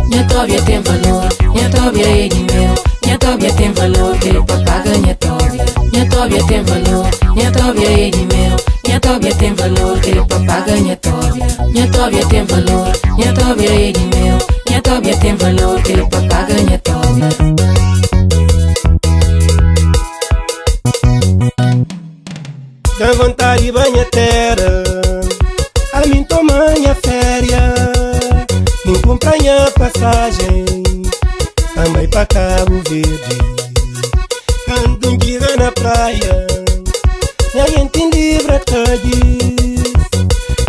Minha tóbia tem valor, minha tóbia é de mel. Minha tóbia tem valor, que o papá ganha tóbia. Minha tóbia tem valor, minha tóbia é de mel. Minha tóbia tem valor, que o papá ganha tóbia. Minha tóbia tem valor, minha tóbia é de mel. Minha tóbia tem valor, que o papá ganha tóbia. Dá vontade banha terra, a mim toma minha férias, me acompanha passagem, também pra Cabo Verde. Quando um dia na praia, minha gente livra Cádiz,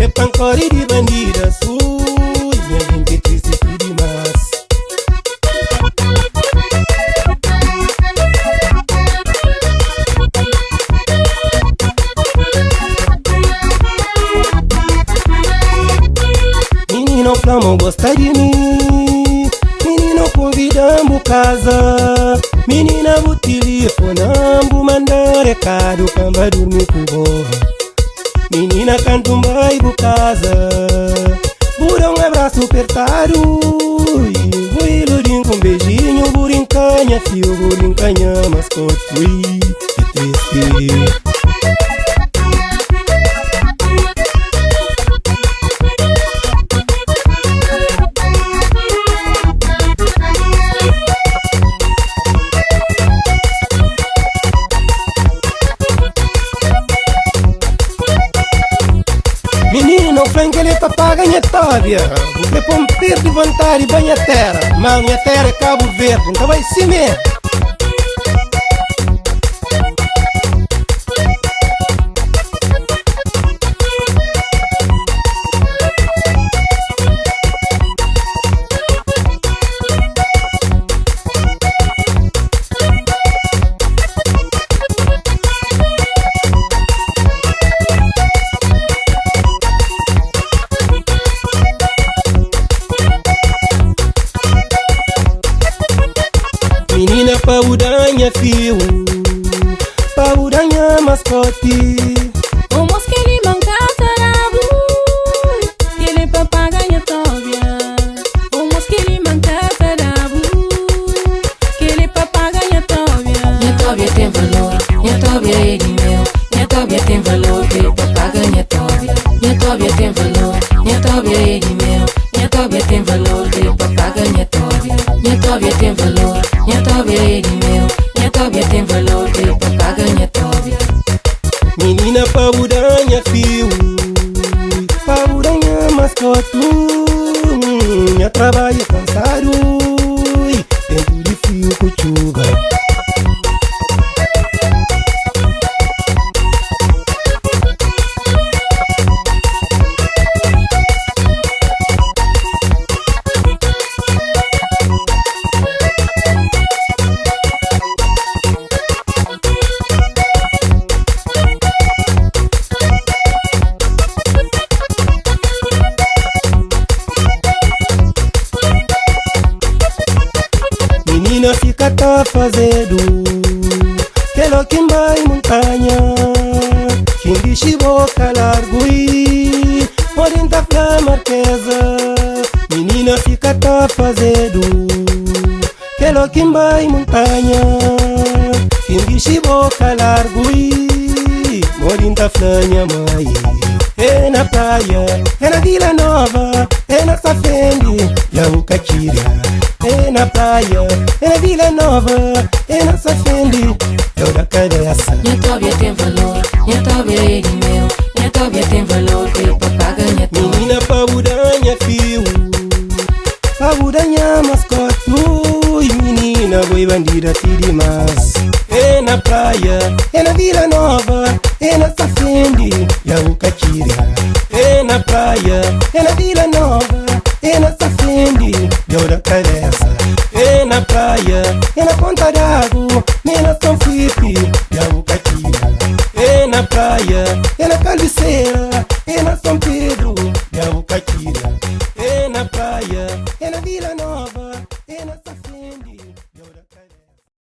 é pancori de bandidas, minha gente triste demais. Menino flama gosta de mim, menino convidamos casa, menina o telefonambo mandar recado pra dormir com boa. Menina canta um bairro casa, bura um abraço apertado, e burinho com beijinho, burincanha fio, burincanha mascote, que triste. Menino, frango ele papá ganha tóbia, o que pomper de vontade banha terra, mas minha terra é Cabo Verde, então vai se mesmo. Menina paudanha fio, paudanha mascote, O moço que ele manca tarabu, que ele papá ganha tóbia. O moço que ele manca tarabu, que ele papá ganha tóbia. Minha tóbia tem valor, minha tóbia é de mel. Minha tóbia tem valor, que o papá ganha tóbia. Minha tóbia tem valor, minha tóbia é de mel. Minha tóbia tem valor, que o papá ganha tóbia. Minha tóbia tem valor, minha tóbia é de mel. Minha tóbia tem valor, que o papá ganha tóbia. menina paudanha fio, paudanha mascote, minha trabalho cansado, dentro de fio com chuva. Menina fica tá fazendo, pelo que vai montanha, quem biche boca largo e orienta pra marquesa. Menina fica tá fazendo, pelo que vai montanha, quem biche boca largo e orienta pra minha mãe. É na praia, é na Vila Nova, é na Safende, lá o Catira. É na praia, é na Vila Nova, é na Safende, é o da cabeça. Minha tóbia tem valor, minha tóbia é de mel. Minha tóbia tem valor, que o papá ganha tóbia. Menina paudanha fio, paudanha mascote, menina boi bandida demais. É na praia, é na Vila Nova, é na Safende, lá o Catira.